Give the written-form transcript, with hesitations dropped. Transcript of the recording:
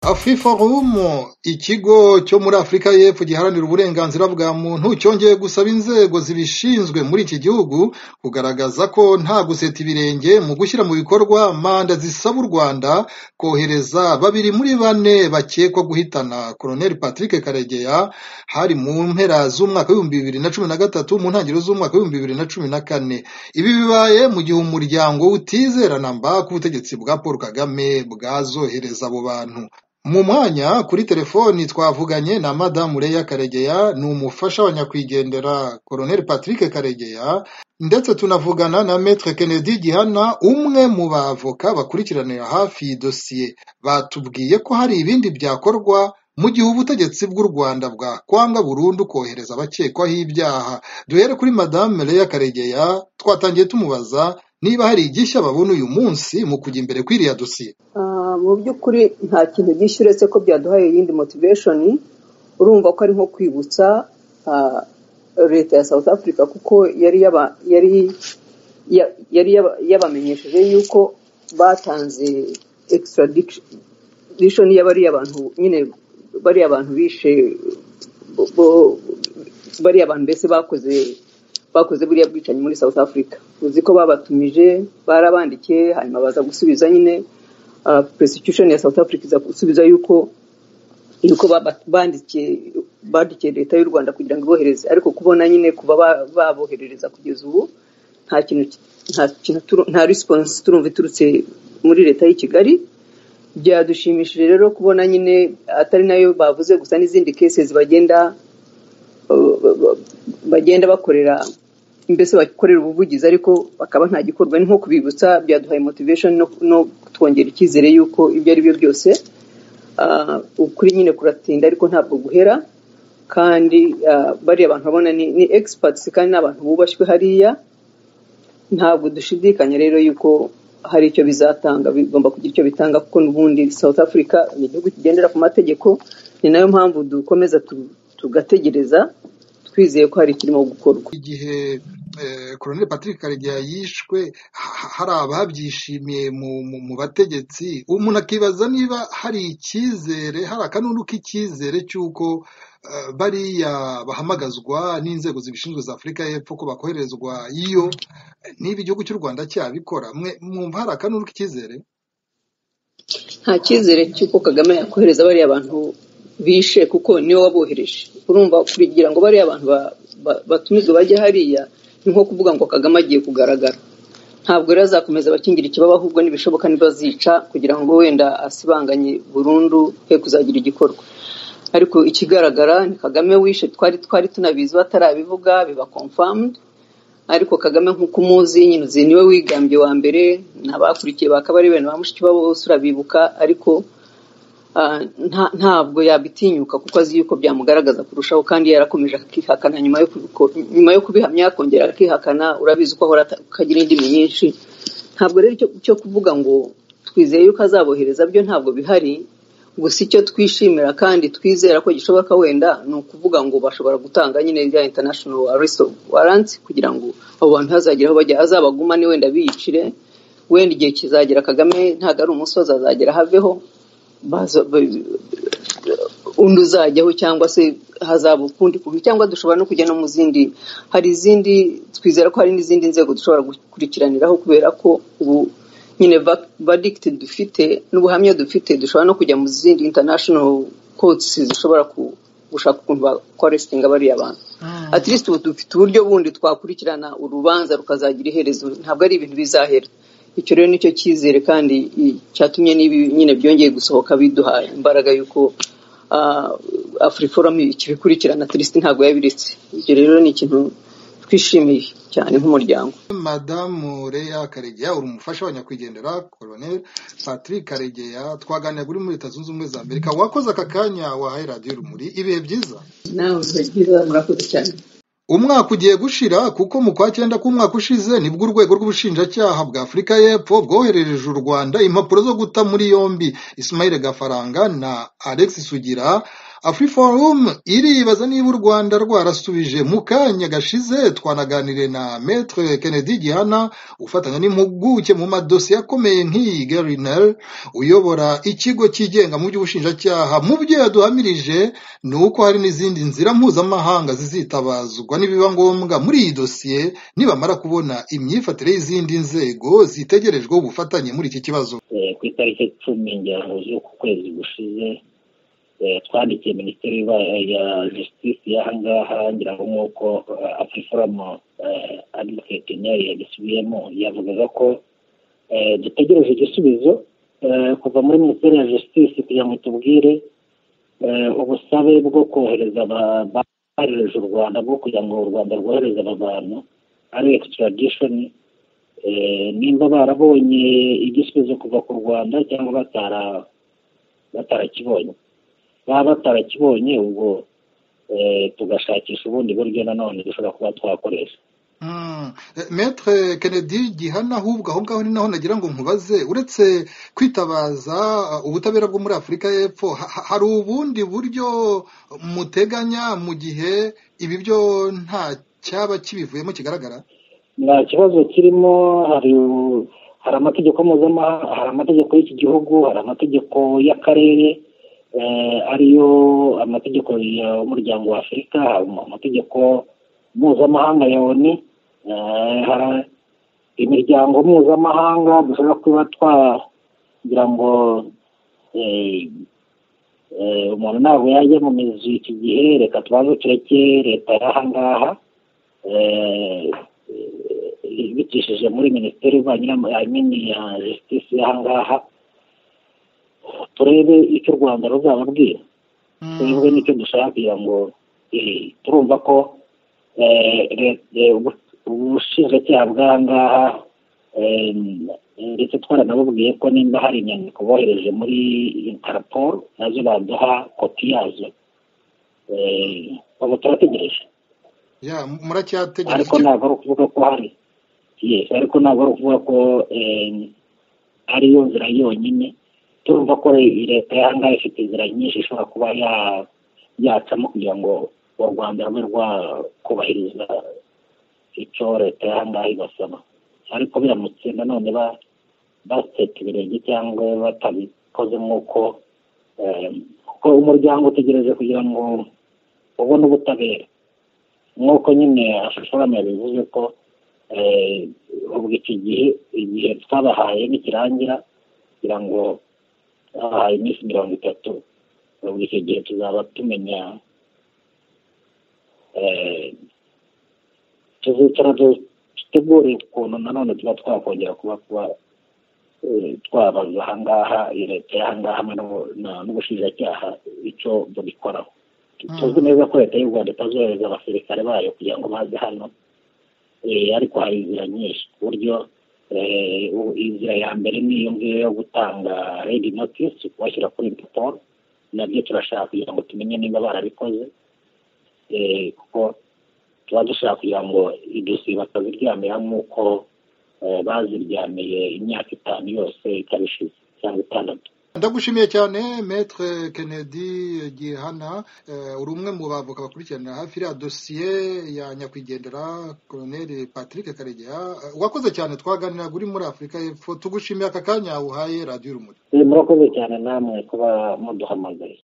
AfriForum, ikigo cyo muri Afurika y'Epfo giharanira uburenganzira bwa muntu, cyongeye gusaba inzego zibishinzwe muri iki gihugu kugaragaza ko nta guseta ibirenge mu gushyira mu bikorwa manda zisaba u Rwanda kohereza 2 muri 4 bakekwa guhitana Colonel Patrick Karegeya hari mu mpera z'umwaka wa 2013 mu ntangiriro z'umwaka wa 2014. Ibi bibaye mu gihe umuryango utizerana mba ku butegetsi bwa Paul Kagame bwazohereza abo bantu. Mu mwanya kuri telefoni twavuganye na Madamu Leah Karegeya, ni umufasha wa nyakwigendera Colonel Patrick Karegeya, ndetse tunavugana na Maître Kennedy Gihana, umwe mu bavoka bakurikiranira hafi dosiye. Batubwiye ko hari ibindi byakorwa mu gihe ubutegetsi bw'u Rwanda bwakwanga burundu kohereza abakekwaho ibyaha. Duhere kuri Madamu Leah Karegeya, twatangiye tumubaza niba hari igishya babona uyu munsi mu kujya imbere kw'iriya dosiye. Mu by'ukuri nta kintu gishya uretse ko byaduhaye yindi motivation. Urumva ko ari nko kwibutsa leta ya South Africa, kuko yari yabamenyesheje yuko batanze extradition y'abari abantu, nyine bari abantu bishe, bari abantu mbese bakoze buriya bwicanyi muri South Africa. Uzi ko babatumije, barabandikiye, hanyuma baza gusubiza nyine prosecution ya South Africa iza gusubiza yuko bandikiye leta y'u Rwanda kugira ngo ibohereze, ariko kubona nyine kuba baboherereza kugeza ubu nta response turumva iturutse muri leta y'i Kigali. Byadushimishije rero kubona nyine atari nayo bavuze gusa, n'izindi cases bagenda bakorera, mbese bakorera ubuvugizi ariko bakaba nta gikorwa. Ni nko kubibutsa, byaduhaye motivation no twongera icyizere yuko ibyo ari byo byose ukuri nyine kuratinda ariko ntabwo guhera. Kandi bari abantu babona ni experts kandi n'abantu bubashywe hariya. Ntabwo dushidikanya rero yuko hari icyo bizatanga, bigomba kugira icyo bitanga, kuko n'ubundi South Africa ni igihugu kigendera ku mategeko. Ni nayo mpamvu dukomeza tugategereza twizeye ko hari kirimo gukorwa. Igihe Colonel Patrick Karegeya yishwe, hari ababyishimiye mu bategetsi. Umuntu akibaza niba hari icyizere, hari akanunu k'icyizere cy'uko bariya bahamagazwa n'inzego zibishinzwe za Afurika y'Epfo ko bakoherezwa iyo, niba igihugu cy'u Rwanda cyabikora. Mwumva hari akanunu k'icyizere? Nta cyizere cy'uko Kagame yakohereza bariya abantu bishe, kuko niwe wabohereje. Urumva kugira ngo bariya abantu batumizwe bajye hariya, ni nko kuvuga ngo Kagame agiye kugaragara. Ntabwo rero azakomeza abakingira ikibaba, ahubwo nibishoboka nibazica kugira ngo wenda asibanganye burundu he kuzagira igikorwa. Ariko ikigaragara ni Kagame wishe. Twari tunabizi batarabivuga, biba confirmed. Ariko Kagame nk'uko umuzi nyine, uzi niwe wigambye wa mbere, n'abakurikiye bakaba ari bene bamushiki babo bose urabibuka. Ariko ntabwo yabitinyuka kuko azi yuko byamugaragaza kurushaho, kandi yarakomeje akihakana nyuma yo kubihamya akongera akihakana. Urabizi ko ahora akagira indimi nyinshi. Ntabwo rero cyo kuvuga ngo twizeye yuko azabohereza byo ntabwo bihari. Gusa icyo twishimira kandi twizera ko gishoboka wenda ni ukuvuga ngo bashobora gutanga nyine ya international arrest warrant kugira ngo abo bantu hazagira aho bajya, azabagumane wenda biyicire. Wenda igihe kizagera Kagame ntabwo ari umusozi azagera haveho, undi uzajyaho, cyangwa se hazaba ukundi kuntu, cyangwa dushobora no kujya no mu zindi. Hari izindi, twizera ko hari n'izindi nzego dushobora gukurikiraniraho, kubera ko ubu nyine verdict dufite n'ubuhamya dufite, dushobora no kujya mu zindi international courts zishobora gushaka ukuntu bakorestinga bariya abantu. At least dufite uburyo bundi twakurikirana urubanza rukazagira iherezo, ntabwo ari ibintu bizahera. Icyo rero nicyo cyizere kandi cyatumye n'ibi nyine byongeye gusohoka biduha imbaraga yuko AfriForum ikibikurikirana, at least ntabwo yabiretse. Ibyo rero ni ikintu twishimiye cyane nk'umuryango. Madamu Leah Karegeya, uri umufasha wa nyakwigendera Colonel Patrick Karegeya, twaganira kuri muri Leta Zunze Ubumwe za Amerika. Wakoze aka kanya wahaye Radio Urumuri. Ibihe byiza. Nawe byiza, murakoze cyane. Umwaka ugiye gushira, kuko mu kwa 9 k'umwaka ushize nibwo urwego rw'ubushinjacyaha bwa Afurika y'Epfo bwoherereje u Rwanda impapuro zo guta muri yombi Ismail Gafaranga na Alex Sugira, Afriforum iribaza niba u Rwanda rwarasubije mu kanya gashize. Twanaganiriye na Maître Kennedy Gihana ufatanya n'impuguke mu madosiye akomeye nk'iyi Gary Nell uyobora ikigo cyigenga mu by'ubushinjacyaha. Mu byo yaduhamirije ni uko hari n'izindi nzira mpuzamahanga zizitabazwa nibiba ngombwa muri iyi dosiye nibamara kubona imyifatire y'izindi nzego zitegerejweho ubufatanye muri iki kibazo. Ku itariki 10 z'uku kwezi gushize twandikiye Minisiteri ya Justice y'ahangaha ngira ngo nk'uko Afriforum Advocate Nell yagisubiyemo yavugaga ko dutegereje igisubizo kuva muri Minisiteri ya Justice kugira ngo tubwire ubusabe bwo kohereza abahereje u Rwanda bwo kugira ngo u Rwanda rwohereze aba bantu ari extradition, nimba barabonye igisubizo kuva ku Rwanda cyangwa batarakibonye. Baba batarakibonye ubwo tugashakisha ubundi buryo nanone dushobora kuba twakoresha. Maître Kennedy Gihana, ahubwo aho ngaho ni naho nagira ngo nkubaze, uretse kwitabaza ubutabera bwo muri Afurika y'Epfo hari ubundi buryo muteganya mu gihe ibi byo nta cyaba kibivuyemo kigaragara? Nta kibazo kirimo. Hari amategeko mpuzamahanga, hari amategeko y'iki gihugu, hari amategeko y'akarere ariyo amategeko y'umuryango wa Afurika, amategeko mpuzamahanga ya ONU, hari imiryango mpuzamahanga dushobora kuba twagira ngo umuntu ntabwo yajya mu mizi iki gihe, reka tubanze tureke leta y'ahangaha bicishije muri Minisiteri ya Justice y'ahangaha turebe icyo u Rwanda ruzababwira. Twebwe nicyo dushaka kugira ngo turumva ko ubushinjacyaha bw'ahangaha ndetse twaranabubwiye ko nimba hari inyandiko bohereje muri Interpol nazo baduha kopi yazo. Ubu turategereje. Muracyategereje. Ariko ntabwo ari ukuvuga ko hari. Ariko ntabwo ari ukuvuga ko ariyo nzira yonyine. Turumva ko leta y'ahangaha ifite inzira nyinshi ishobora kuba yacamo kugira ngo u Rwanda rube rwakubahiriza icyo leta y'ahangaha ibasaba. Ariko biramutse nanone baseta ibirenge cyangwa batabikoze nk'uko umuryango utegereje kugira ngo ubone ubutabera, nk'uko nyine Afriforum yabivuze ko ubwo igihe twabahaye nikirangira kugira ngo habahaye iminsi 30, ubwo icyo gihe tuzaba tumenya tuzicara dutegure ukuntu nanone tuba twakongera kuba twabaza ahangaha leta y'ahangaha hamwe n'ubushinjacyaha icyo bubikoraho. Tuzi neza ko leta y'u Rwanda itazohereza abasirikare bayo kugira ngo baze hano, ariko hari inzira nyinshi ku buryo inzira ya mbere niyo ngiyo yo gutanga ready notice kubashyira kuri Interpol. Nabyo turashaka kugira ngo tumenye niba barabikoze, kuko tuba dushaka kugira ngo idosiye bataziryamira nk'uko baziryamiye imyaka 5 yose ikabishize cyangwa 6. Ndagushimiye cyane Maître Kennedy Gihana, uri umwe mu bavoka bakurikiranira hafi iriya dosiye ya nyakwigendera Colonel Patrick Karegeya. Wakoze cyane, twaganiraga uri muri Afurika y'Epfo. Tugushimiye aka kanya uhaye Radio Urumuri. Murakoze cyane namwe kuba muduhamagaye.